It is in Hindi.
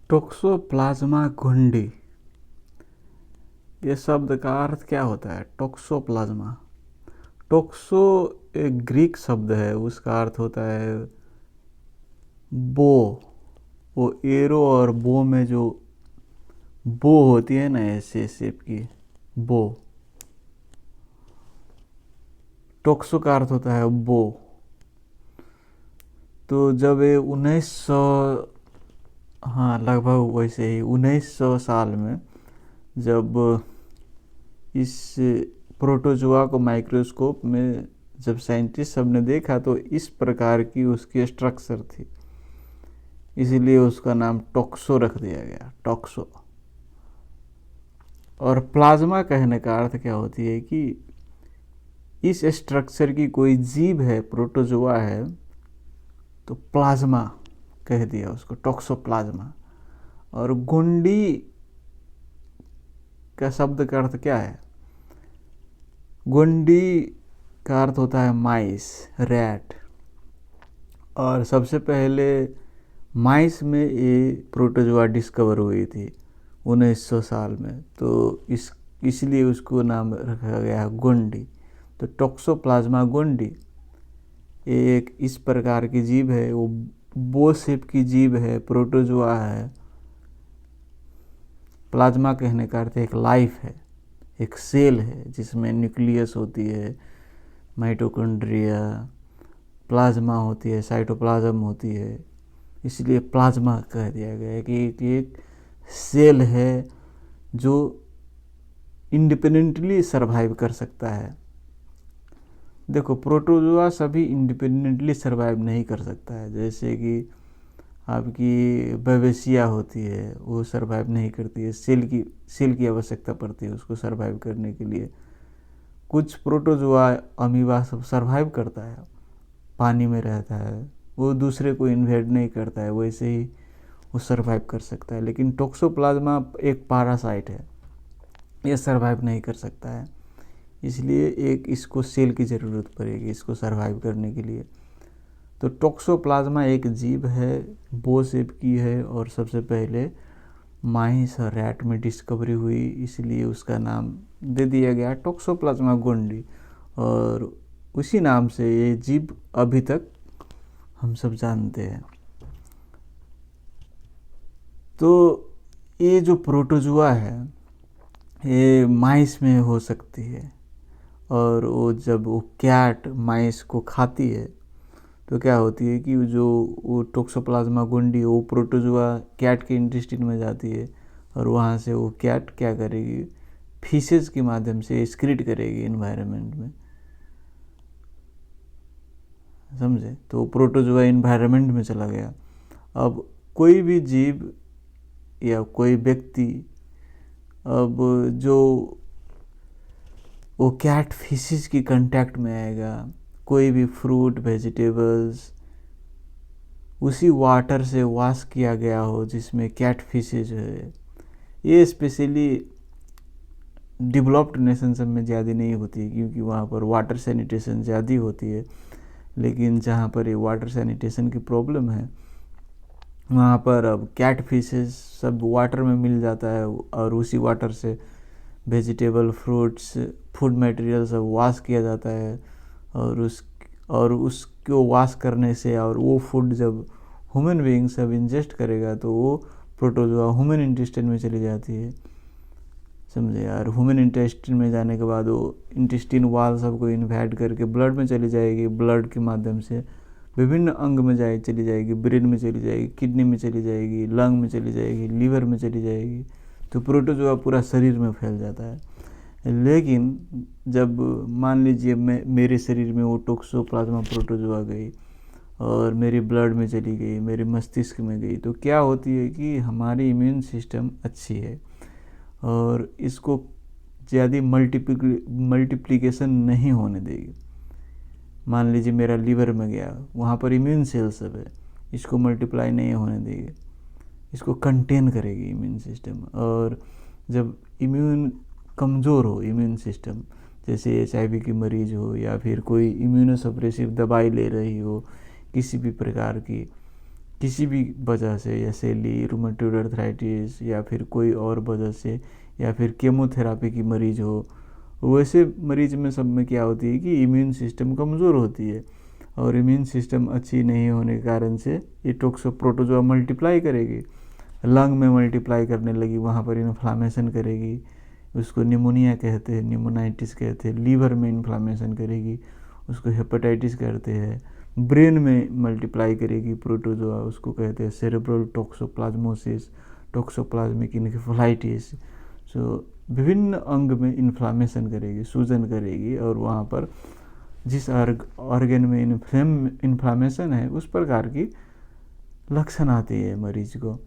टोक्सोप्लाज्मा घुंडी, ये शब्द का अर्थ क्या होता है? टोक्सोप्लाज्मा। टोक्सो एक ग्रीक शब्द है, उसका अर्थ होता है बो। वो एरो और बो में जो बो होती है ना, ऐसे शेप की बो, टोक्सो का अर्थ होता है बो। तो जब ये 1900, हाँ लगभग वैसे ही 1900 साल में जब इस प्रोटोजोआ को माइक्रोस्कोप में जब साइंटिस्ट सब ने देखा तो इस प्रकार की उसकी स्ट्रक्चर थी, इसीलिए उसका नाम टोक्सो रख दिया गया, टोक्सो। और प्लाज्मा कहने का अर्थ क्या होती है कि इस स्ट्रक्चर की कोई जीव है, प्रोटोजोआ है, तो प्लाज्मा कह दिया उसको, टोक्सोप्लाज्मा। और गुंडी का शब्द का अर्थ क्या है? गुंडी का अर्थ होता है माइस, रैट। और सबसे पहले माइस में ये प्रोटोजोआ डिस्कवर हुई थी 1900 साल में, तो इसलिए उसको नाम रखा गया है गुंडी। तो टोक्सोप्लाज्मा गुंडी एक इस प्रकार की जीव है, वो बो शेप की जीव है, प्रोटोजोआ है। प्लाज्मा कहने का अर्थ एक लाइफ है, एक सेल है जिसमें न्यूक्लियस होती है, माइटोकॉन्ड्रिया, प्लाज्मा होती है, साइटोप्लाज्म होती है, इसलिए प्लाज्मा कह दिया गया है कि एक सेल है जो इंडिपेंडेंटली सरवाइव कर सकता है। देखो, प्रोटोजोआ सभी इंडिपेंडेंटली सरवाइव नहीं कर सकता है, जैसे कि आपकी बवेसिया होती है, वो सरवाइव नहीं करती है, सेल की आवश्यकता पड़ती है उसको सरवाइव करने के लिए। कुछ प्रोटोजोआ, अमीबा सब सरवाइव करता है, पानी में रहता है, वो दूसरे को इन्वेड नहीं करता है, वैसे ही वो सरवाइव कर सकता है। लेकिन टोक्सोप्लाज्मा एक पैरासाइट है, ये सरवाइव नहीं कर सकता है, इसलिए एक इसको सेल की ज़रूरत पड़ेगी इसको सरवाइव करने के लिए। तो टोक्सोप्लाज्मा एक जीव है, बो शेप की है, और सबसे पहले माइस और रैट में डिस्कवरी हुई, इसलिए उसका नाम दे दिया गया टोक्सोप्लाज्मा गोंडी। और उसी नाम से ये जीव अभी तक हम सब जानते हैं। तो ये जो प्रोटोजोआ है ये माइस में हो सकती है, और वो जब वो कैट माइस को खाती है तो क्या होती है कि जो वो टोक्सोप्लाज्मा गोंडी वो प्रोटोजोआ कैट के इंटेस्टाइन में जाती है, और वहाँ से वो कैट क्या करेगी, फीसेस के माध्यम से एक्सक्रीट करेगी इन्वायरमेंट में, समझे? तो प्रोटोजोआ इन्वायरमेंट में चला गया। अब कोई भी जीव या कोई व्यक्ति, अब जो वो कैट फिशेस की कांटेक्ट में आएगा, कोई भी फ्रूट वेजिटेबल्स उसी वाटर से वॉश किया गया हो जिसमें कैट फिशेज है, ये स्पेशली डेवलप्ड नेशन सब में ज़्यादा नहीं होती है क्योंकि वहाँ पर वाटर सैनिटेशन ज़्यादा होती है। लेकिन जहाँ पर ये वाटर सैनिटेशन की प्रॉब्लम है वहाँ पर अब कैट फिशेज सब वाटर में मिल जाता है, और उसी वाटर से वेजिटेबल, फ्रूट्स, फूड मटेरियल सब वॉश किया जाता है, और उसको वॉश करने से और वो फूड जब ह्यूमन बीइंग सब इंजेस्ट करेगा तो वो प्रोटोजोआ ह्यूमन इंटेस्टाइन में चली जाती है, समझे? और ह्यूमन इंटेस्टाइन में जाने के बाद वो इंटेस्टाइन वाल सबको इन्वाइट करके ब्लड में चली जाएगी, ब्लड के माध्यम से विभिन्न अंग में चली जाएगी, ब्रेन में चली जाएगी, किडनी में चली जाएगी, लंग में चली जाएगी, लीवर में चली जाएगी, तो प्रोटोजोआ पूरा शरीर में फैल जाता है। लेकिन जब मान लीजिए मेरे शरीर में वो टोक्सोप्लाज्मा प्रोटोजोआ गई और मेरी ब्लड में चली गई, मेरे मस्तिष्क में गई, तो क्या होती है कि हमारी इम्यून सिस्टम अच्छी है और इसको ज़्यादा मल्टीप्लिकेशन नहीं होने देगी। मान लीजिए मेरा लीवर में गया, वहाँ पर इम्यून सेल सब है, इसको मल्टीप्लाई नहीं होने देगी, इसको कंटेन करेगी इम्यून सिस्टम। और जब इम्यून कमज़ोर हो, इम्यून सिस्टम जैसे HIV की मरीज़ हो या फिर कोई इम्यूनोसप्रेसिव दवाई ले रही हो किसी भी प्रकार की, किसी भी वजह से, या सेली, रूमेटॉइड अर्थराइटिस, या फिर कोई और वजह से, या फिर केमोथेरापी की मरीज हो, वैसे मरीज में सब में क्या होती है कि इम्यून सिस्टम कमज़ोर होती है, और इम्यून सिस्टम अच्छी नहीं होने के कारण से ये टॉक्सोप्रोटोजोआ मल्टीप्लाई करेगी, लंग में मल्टीप्लाई करने लगी, वहाँ पर इन्फ्लामेशन करेगी, उसको निमोनिया कहते हैं, निमोनाइटिस कहते हैं, लीवर में इन्फ्लामेशन करेगी, उसको हेपेटाइटिस कहते हैं, ब्रेन में मल्टीप्लाई करेगी प्रोटोजोआ, उसको कहते हैं सेरेब्रल टॉक्सोप्लाज्मोसिस, टॉक्सोप्लाज्मिक इन्केफेलाइटिस। सो विभिन्न अंग में इन्फ्लामेशन करेगी, सूजन करेगी, और वहाँ पर जिस ऑर्गन में इन्फ्लामेशन है उस प्रकार की लक्षण आती है मरीज को।